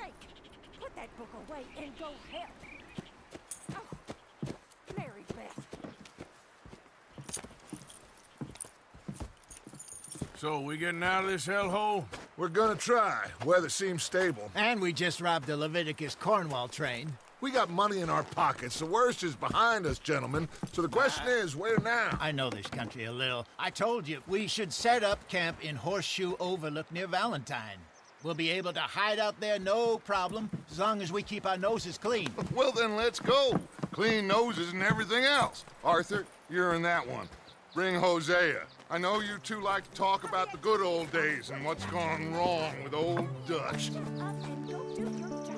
sake! Put that book away and go help. Oh, Mary Beth. So, we getting out of this hellhole? We're gonna try. Weather seems stable. And we just robbed the Leviticus Cornwall train. We got money in our pockets. The worst is behind us, gentlemen. So the question is, where now? I know this country a little. I told you, we should set up camp in Horseshoe Overlook near Valentine. We'll be able to hide out there, no problem, as long as we keep our noses clean. Well, then let's go. Clean noses and everything else. Arthur, you're in that one. Bring Hosea. I know you two like to talk about the good old days and what's gone wrong with old Dutch. Shut up and go do your job.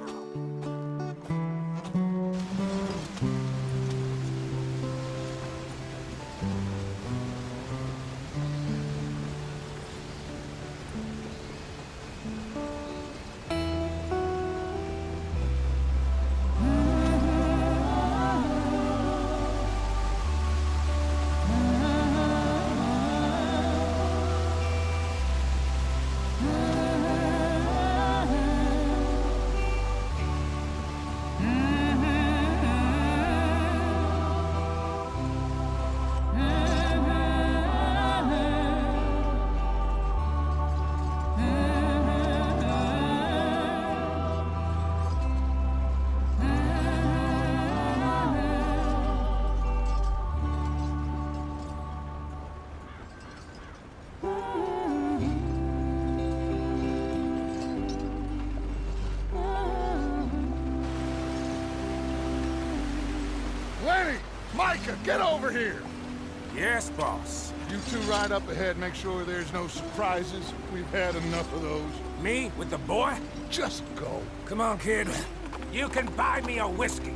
Lenny! Micah, get over here! Yes, boss. You two ride up ahead, make sure there's no surprises. We've had enough of those. Me? With the boy? Just go. Come on, kid. You can buy me a whiskey.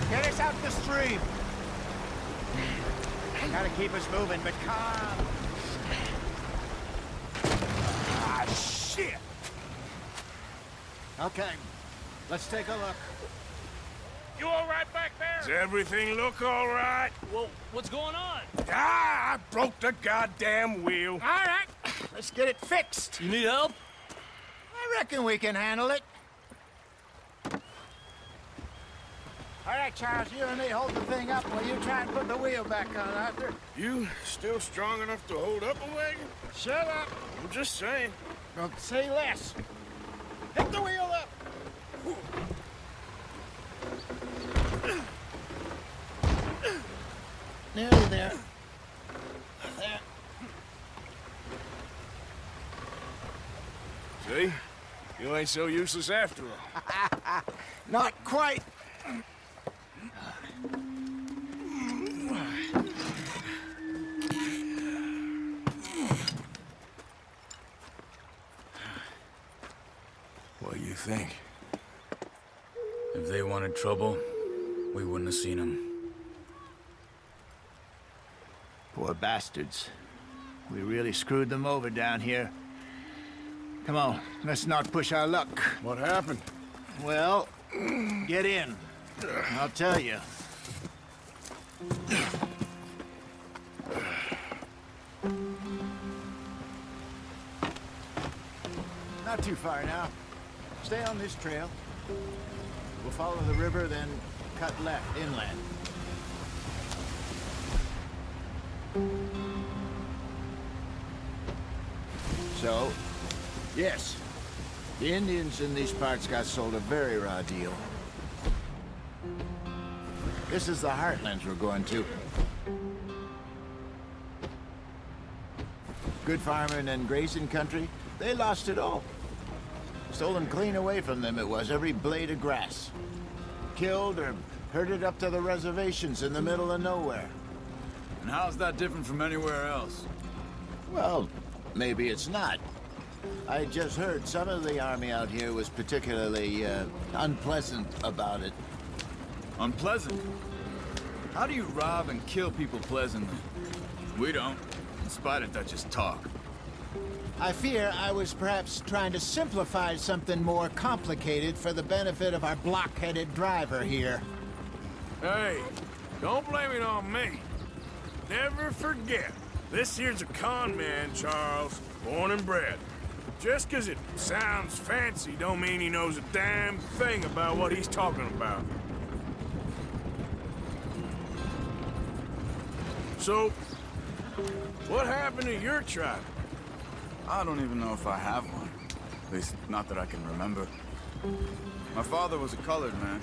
Get us out the stream. Gotta keep us moving, but calm. Ah, shit! Okay, let's take a look. You all right back there? Does everything look all right? Well, what's going on? Ah, I broke the goddamn wheel. All right, let's get it fixed. You need help? I reckon we can handle it. All right, Charles, you and me hold the thing up while you try and put the wheel back on, Arthur. You still strong enough to hold up a wagon? Shut up. I'm just saying. Don't say less. Pick the wheel up. Nearly there. There. See? You ain't so useless after all. Not quite. What do you think? If they wanted trouble, we wouldn't have seen them. Poor bastards. We really screwed them over down here. Come on, let's not push our luck. What happened? Well, get in. I'll tell you. Not too far now. Stay on this trail. We'll follow the river, then cut left inland. So, yes, the Indians in these parts got sold a very raw deal. This is the heartlands we're going to. Good farming and grazing country, they lost it all. Stolen clean away from them it was, every blade of grass. Killed or herded up to the reservations in the middle of nowhere. And how's that different from anywhere else? Well, maybe it's not. I just heard some of the army out here was particularly unpleasant about it. Unpleasant? How do you rob and kill people pleasantly? We don't, in spite of Dutch's talk. I fear I was perhaps trying to simplify something more complicated for the benefit of our block-headed driver here. Hey, don't blame it on me. Never forget, this here's a con man, Charles, born and bred. Just 'cause it sounds fancy don't mean he knows a damn thing about what he's talking about. So, what happened to your tribe? I don't even know if I have one. At least, not that I can remember. My father was a colored man.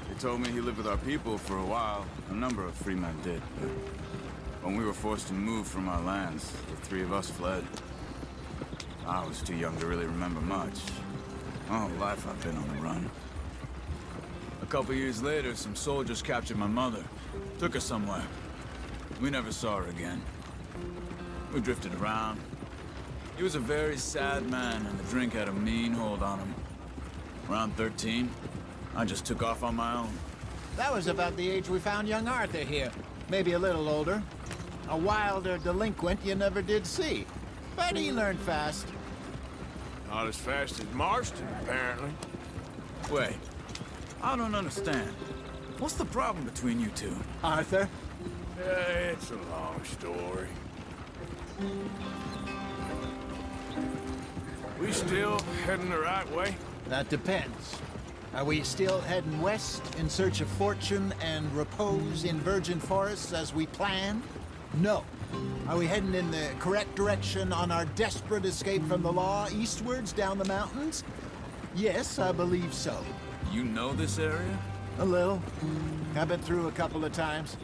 He told me he lived with our people for a while. A number of free men did. But when we were forced to move from our lands, the three of us fled. I was too young to really remember much. My whole life I've been on the run. A couple years later, some soldiers captured my mother. Took her somewhere. We never saw her again. We drifted around. He was a very sad man, and the drink had a mean hold on him. Around 13, I just took off on my own. That was about the age we found young Arthur here. Maybe a little older. A wilder delinquent you never did see. But he learned fast. Not as fast as Marston, apparently. Wait, I don't understand. What's the problem between you two? Arthur? Yeah, it's a long story. We still heading the right way? That depends. Are we still heading west in search of fortune and repose in virgin forests as we planned? No. Are we heading in the correct direction on our desperate escape from the law eastwards down the mountains? Yes, I believe so. You know this area? A little. I've been through a couple of times.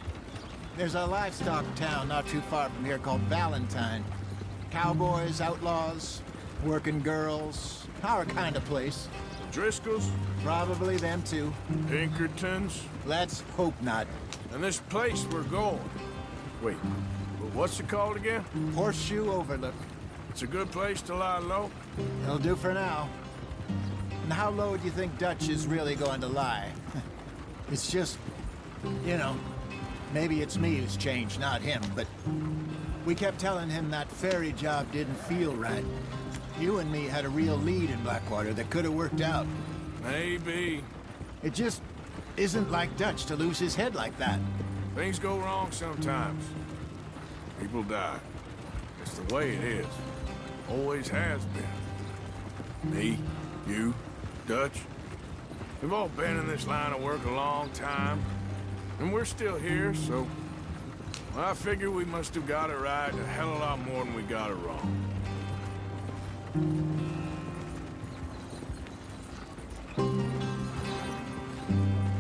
There's a livestock town not too far from here called Valentine. Cowboys, outlaws, working girls, our kind of place. Driscoll's? Probably them too. Pinkertons? Let's hope not. And this place we're going. Wait, what's it called again? Horseshoe Overlook. It's a good place to lie low? It'll do for now. And how low do you think Dutch is really going to lie? It's just, you know, maybe it's me who's changed, not him, but we kept telling him that ferry job didn't feel right. You and me had a real lead in Blackwater that could have worked out. Maybe. It just isn't like Dutch to lose his head like that. Things go wrong sometimes. People die. It's the way it is. Always has been. Me, you, Dutch. We've all been in this line of work a long time. And we're still here, so... I figure we must have got it right a hell of a lot more than we got it wrong.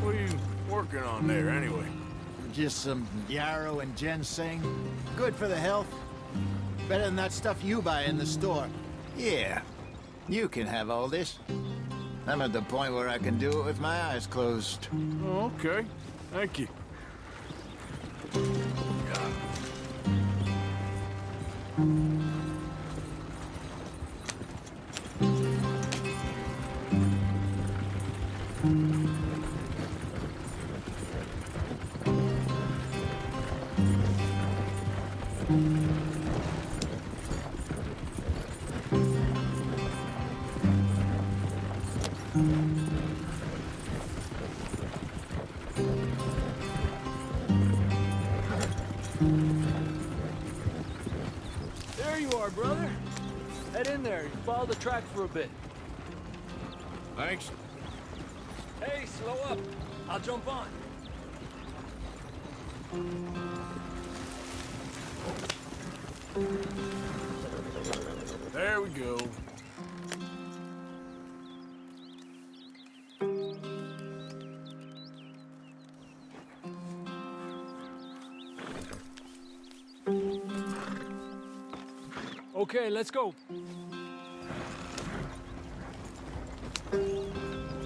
What are you working on there, anyway? Just some yarrow and ginseng. Good for the health. Better than that stuff you buy in the store. Yeah, you can have all this. I'm at the point where I can do it with my eyes closed. Oh, okay. Thank you. There you are, brother. Head in there. Follow the track for a bit. Thanks. Hey, slow up. I'll jump on. There we go. Okay, let's go.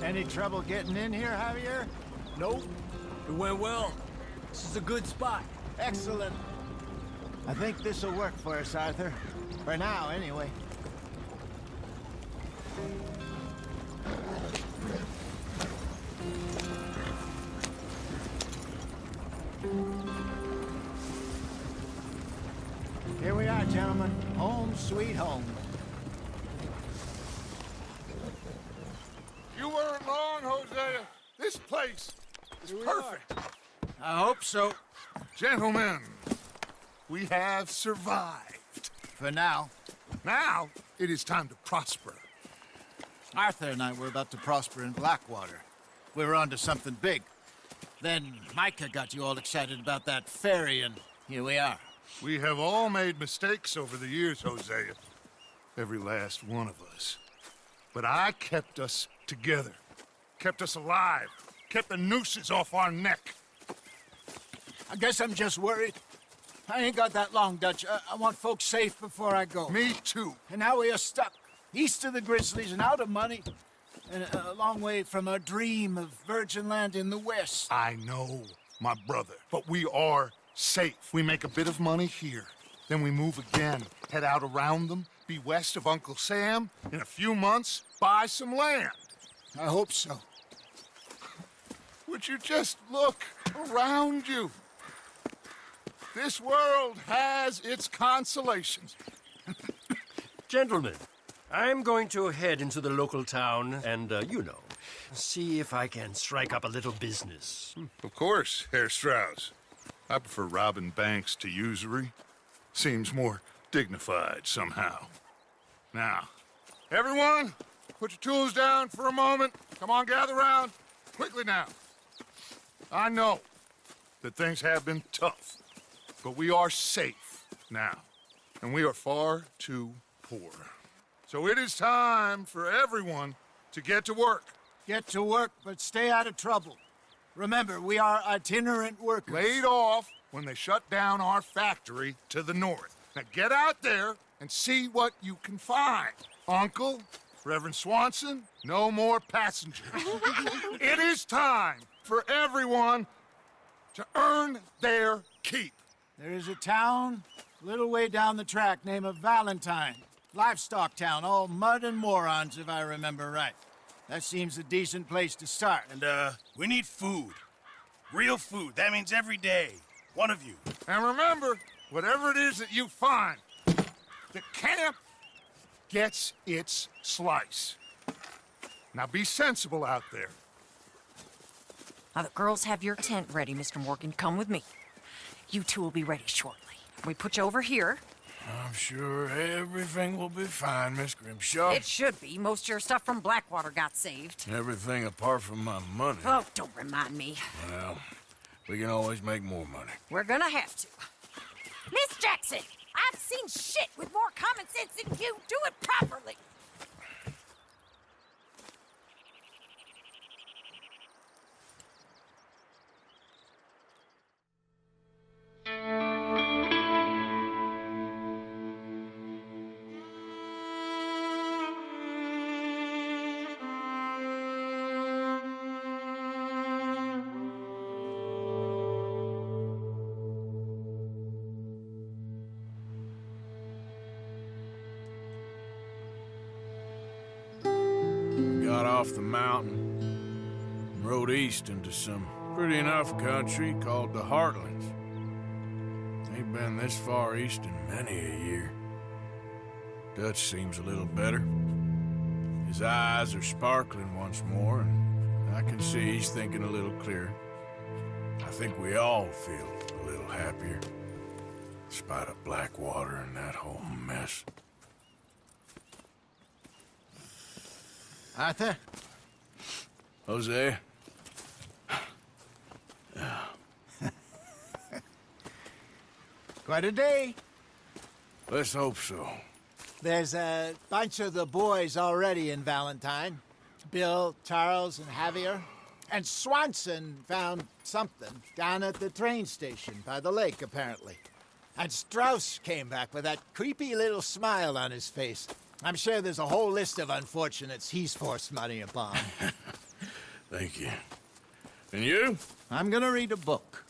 Any trouble getting in here, Javier? Nope. It went well. This is a good spot. Excellent. I think this'll work for us, Arthur. For now, anyway. Here we are, gentlemen. Home sweet home. You weren't wrong, Hosea. This place is perfect. I hope so. Gentlemen, we have survived. For now. Now, it is time to prosper. Arthur and I were about to prosper in Blackwater. We were onto something big. Then Micah got you all excited about that ferry, and here we are. We have all made mistakes over the years, Hosea. Every last one of us. But I kept us together. Kept us alive. Kept the nooses off our neck. I guess I'm just worried. I ain't got that long, Dutch. I want folks safe before I go. Me too. And now we are stuck, east of the Grizzlies and out of money, and a long way from our dream of virgin land in the west. I know, my brother, but we are safe. We make a bit of money here, then we move again, head out around them, be west of Uncle Sam, in a few months, buy some land. I hope so. Would you just look around you? This world has its consolations. Gentlemen, I'm going to head into the local town and, see if I can strike up a little business. Of course, Herr Strauss. I prefer robbing banks to usury. Seems more dignified somehow. Now, everyone, put your tools down for a moment. Come on, gather round. Quickly now. I know that things have been tough, but we are safe now, and we are far too poor. So it is time for everyone to get to work. Get to work, but stay out of trouble. Remember, we are itinerant workers. Laid off when they shut down our factory to the north. Now get out there and see what you can find. Uncle, Reverend Swanson, no more passengers. It is time for everyone to earn their keep. There is a town a little way down the track named Valentine. Livestock town, all mud and morons, if I remember right. That seems a decent place to start. And, we need food. Real food. That means every day. One of you. And remember, whatever it is that you find, the camp gets its slice. Now be sensible out there. Now the girls have your tent ready, Mr. Morgan. Come with me. You two will be ready shortly. We put you over here. I'm sure everything will be fine, Miss Grimshaw. It should be. Most of your stuff from Blackwater got saved. Everything apart from my money. Oh, don't remind me. Well, we can always make more money. We're gonna have to. Miss Jackson, I've seen shit with more common sense than you. Do it properly. Got off the mountain and rode east into some pretty enough country called the Heartlands. Ain't been this far east in many a year. Dutch seems a little better. His eyes are sparkling once more, and I can see he's thinking a little clearer. I think we all feel a little happier, in spite of Blackwater and that whole mess. Arthur? Jose? Quite a day. Let's hope so. There's a bunch of the boys already in Valentine. Bill, Charles, and Javier. And Swanson found something down at the train station by the lake, apparently. And Strauss came back with that creepy little smile on his face. I'm sure there's a whole list of unfortunates he's forced money upon. Thank you. And you? I'm gonna read a book.